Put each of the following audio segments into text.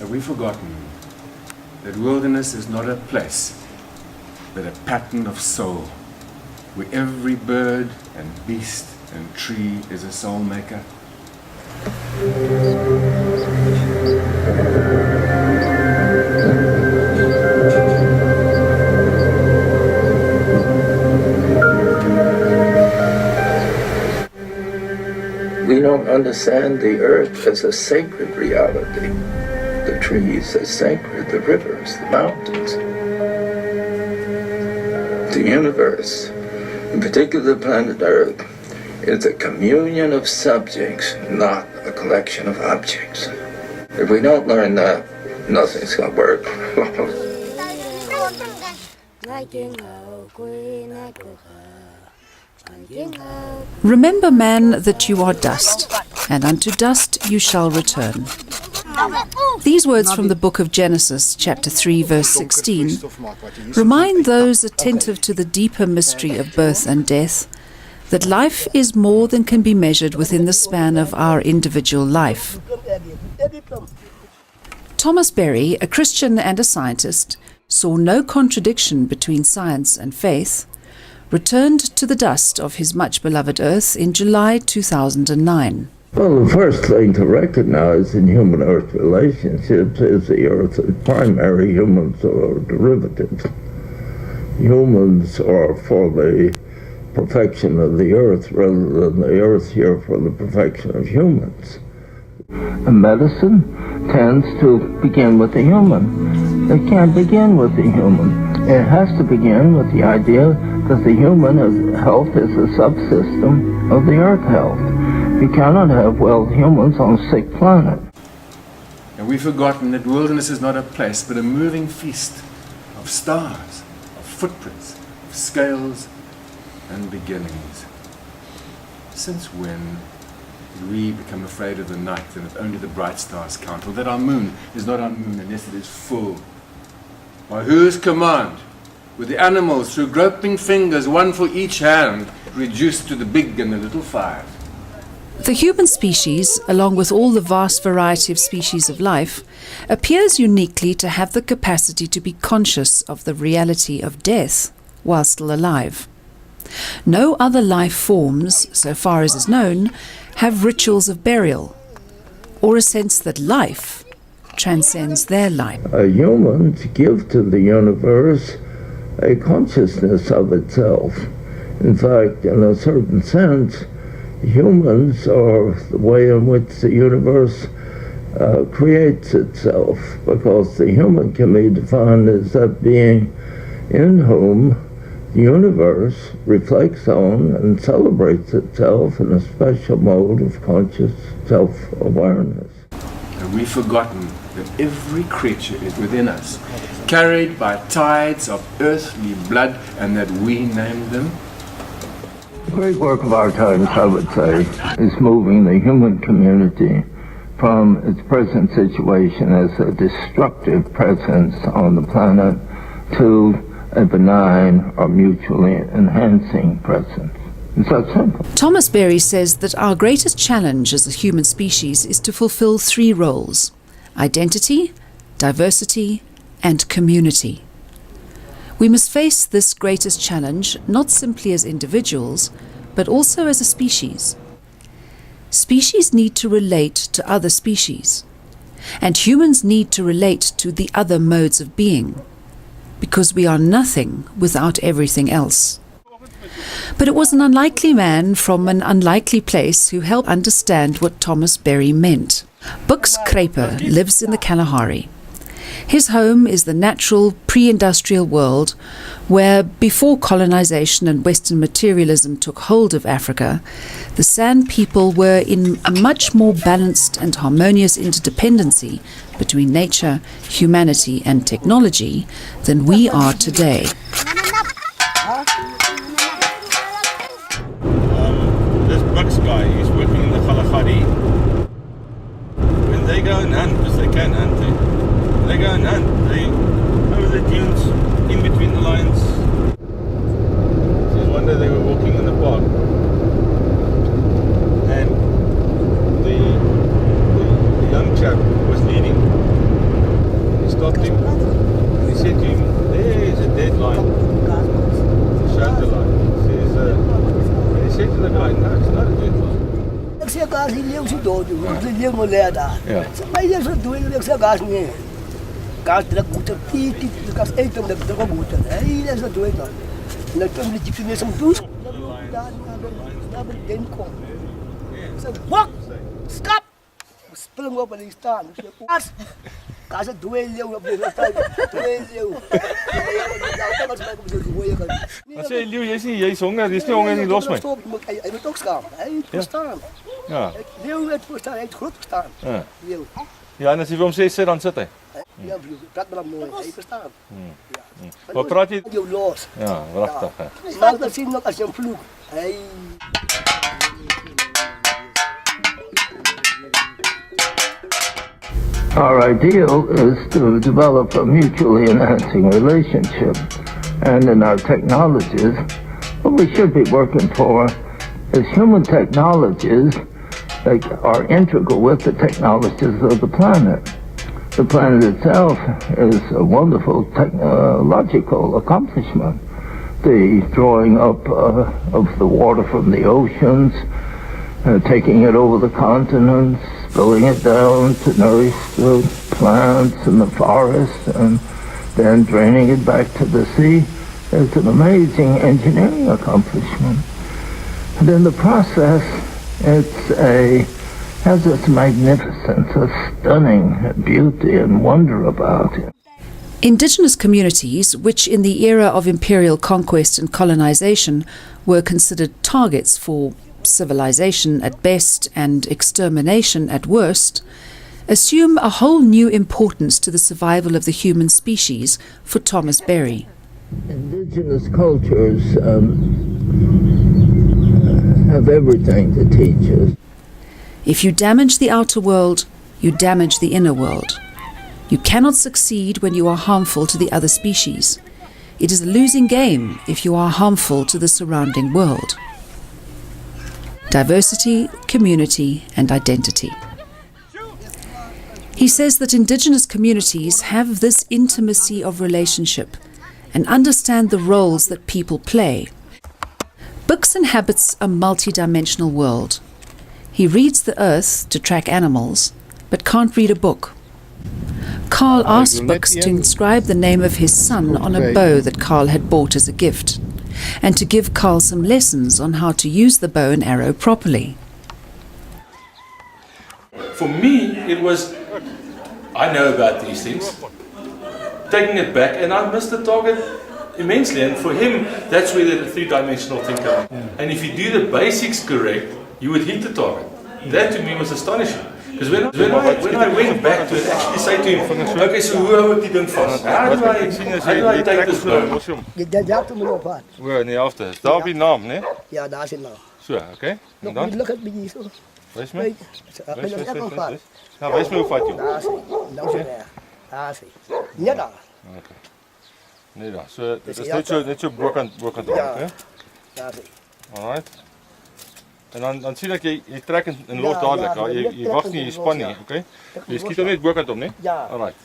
Have we forgotten that wilderness is not a place, but a pattern of soul, where every bird and beast and tree is a soul maker? We don't understand the earth as a sacred reality. The trees are sacred, the rivers, the mountains. The universe, in particular the planet Earth, is a communion of subjects, not a collection of objects. If we don't learn that, nothing's going to work. Remember, man, that you are dust, and unto dust you shall return. These words from the book of Genesis, chapter 3, verse 16, remind those attentive to the deeper mystery of birth and death that life is more than can be measured within the span of our individual life. Thomas Berry, a Christian and a scientist, saw no contradiction between science and faith, returned to the dust of his much-beloved Earth in July 2009. Well, the first thing to recognize in human-Earth relationships is the Earth is primary, humans are derivative. Humans are for the perfection of the Earth rather than the Earth here for the perfection of humans. And medicine tends to begin with the human. It can't begin with the human. It has to begin with the idea that the human health is a subsystem of the Earth health. You cannot have well humans on a sick planet. And we've forgotten that wilderness is not a place, but a moving feast of stars, of footprints, of scales and beginnings. Since when did we become afraid of the night and that only the bright stars count, or that our moon is not our moon unless it is full? By whose command were the animals, through groping fingers, one for each hand, reduced to the big and the little five? The human species, along with all the vast variety of species of life, appears uniquely to have the capacity to be conscious of the reality of death while still alive. No other life forms, so far as is known, have rituals of burial, or a sense that life transcends their life. Humans give to the universe a consciousness of itself. In fact, in a certain sense, humans are the way in which the universe creates itself, because the human can be defined as that being in whom the universe reflects on and celebrates itself in a special mode of conscious self-awareness. And we've forgotten that every creature is within us, carried by tides of earthly blood, and that we named them. The great work of our times, I would say, is moving the human community from its present situation as a destructive presence on the planet to a benign or mutually enhancing presence. It's that simple. Thomas Berry says that our greatest challenge as a human species is to fulfill three roles: identity, diversity, and community. We must face this greatest challenge not simply as individuals, but also as a species. Species need to relate to other species, and humans need to relate to the other modes of being, because we are nothing without everything else. But it was an unlikely man from an unlikely place who helped understand what Thomas Berry meant. Buks Kruiper lives in the Kalahari. His home is the natural pre-industrial world where, before colonization and Western materialism took hold of Africa, the San people were in a much more balanced and harmonious interdependency between nature, humanity and technology than we are today. This Buks guy, he's working in the Kgalagadi. When they go and hunt, because they can hunt, they go and hunt, they over the dunes, in between the lines. So one day they were walking in the park, and the young chap was leading, to the guy, no, it's not a dead one. Ik zeg als die leeuw zit dood, die leeuw moet leren daar. Ja. Maar je zegt doen, ik zeg als niet. Kaas druk moeten, die kaas eten met de moeten. Hij is dat doen dan. En dan kunnen de gypsy mensen doen. Daar ben ik kom. Ik zeg, wat? Stop! Spring op en die staan. Ik zeg, kaas. Kaas het twee leeuw op de tijd. Twee leeuw. Wat zei je, Leeuw, jij is honger, die is niet honger, die los mee. Hij moet ook staan. Hij moet staan. Ja. Leeuw heeft verstaan, hij heeft goed verstaan. Ja. Leeuw. Ja, en als je vir hom sê, sit, dan sit hy. Ja, praat maar mooi, hij verstaan. Ja. Wat praat jy? Jou los. Ja, wragtig. Maak dat zien ook als je een vloek. Hey. Our ideal is to develop a mutually enhancing relationship. And in our technologies, what we should be working for is human technologies that are integral with the technologies of the planet. The planet itself is a wonderful technological accomplishment. The drawing up of the water from the oceans, taking it over the continents, spilling it down to nourish the plants and the forests, and then draining it back to the sea is an amazing engineering accomplishment. And in the process, has this magnificence, a stunning beauty and wonder about it. Indigenous communities, which in the era of imperial conquest and colonization were considered targets for civilization at best and extermination at worst, assume a whole new importance to the survival of the human species for Thomas Berry. Indigenous cultures have everything to teach us. If you damage the outer world, you damage the inner world. You cannot succeed when you are harmful to the other species. It is a losing game if you are harmful to the surrounding world. Diversity, community, and identity. He says that Indigenous communities have this intimacy of relationship and understand the roles that people play. Buks inhabits a multi-dimensional world. He reads the earth to track animals, but can't read a book. Carl asked Buks to inscribe the name of his son on a bow that Carl had bought as a gift, and to give Carl some lessons on how to use the bow and arrow properly. For me, it was, I know about these things, taking it back, and I missed the target immensely. And for him, that's where the three-dimensional thing comes in. And if you do the basics correct, you would hit the target. That to me was astonishing. Because when I went back to it, I actually say to him, okay, so hoe hou ek die ding vas? How do I take this bow? Dat jaagt hem op hard. Waar, in die helfte. Daar op die naam, nee? Ja, daar zit nou. Zo, oké. En dan? Look at me zo. Wees my. Wees my. Nou, wees my hoe vat jy hom. Daar sien. Nou sien daar. Daar sien. Ja daar. Okay. Nee daar. So dit is net so bokant op, hè? Daar sien. Alright. En dan sien ek jy trek en los dadelik, jy wag nie, jy span nie, okay? Jy skiet hom net bokant om, nee? Ja. Alright.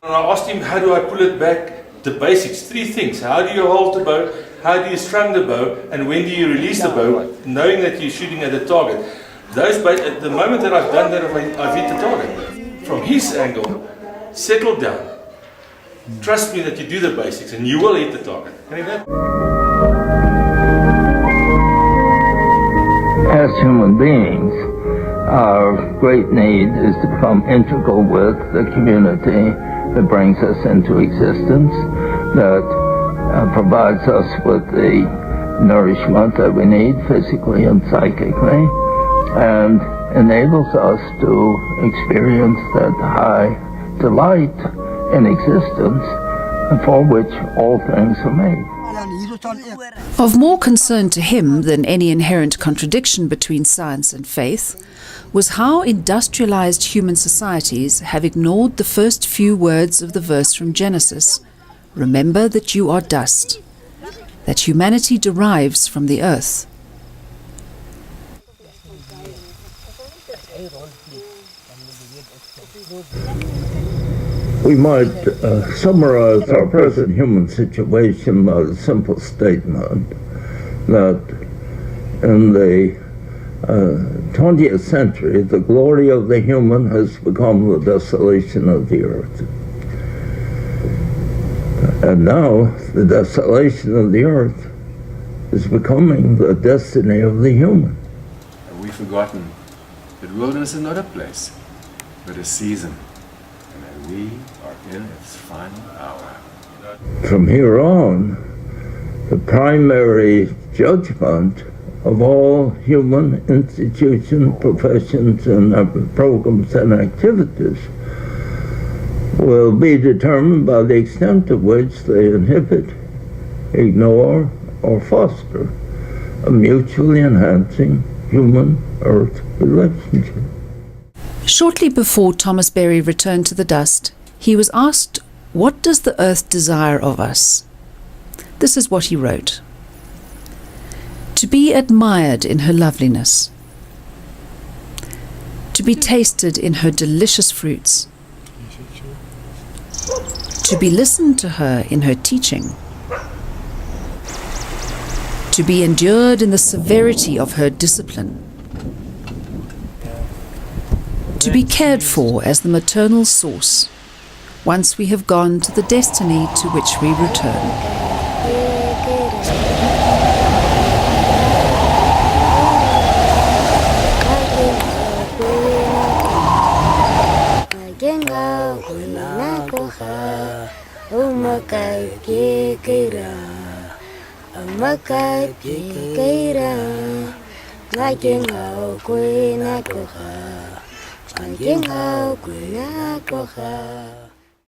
And I asked him, how do I pull it back? The basics, 3 things. How do you hold the bow? How do you strung the bow? And when do you release the bow, knowing that you're shooting at a target? At the moment that I've done that, I've hit the target. From his angle, settle down. Trust me that you do the basics and you will hit the target. Can you hear that? As human beings, our great need is to become integral with the community that brings us into existence, that provides us with the nourishment that we need physically and psychically, and enables us to experience that high delight in existence for which all things are made. Of more concern to him than any inherent contradiction between science and faith was how industrialized human societies have ignored the first few words of the verse from Genesis, "Remember that you are dust," that humanity derives from the earth. We might summarize our present human situation by a simple statement that In the 20th century, the glory of the human has become the desolation of the earth. And now, the desolation of the earth is becoming the destiny of the human. Have we forgotten that wilderness is not a place, but a season, and that we are in its final hour? From here on, the primary judgment of all human institutions, professions, and programs and activities will be determined by the extent to which they inhibit, ignore, or foster a mutually enhancing human-earth relationship. Shortly before Thomas Berry returned to the dust, he was asked, "What does the earth desire of us?" This is what he wrote: "To be admired in her loveliness, to be tasted in her delicious fruits, to be listened to her in her teaching, to be endured in the severity of her discipline, to be cared for as the maternal source, once we have gone to the destiny to which we return." Hãy subscribe cho kênh Ghiền Mì Gõ để không bỏ lỡ những video hấp dẫn.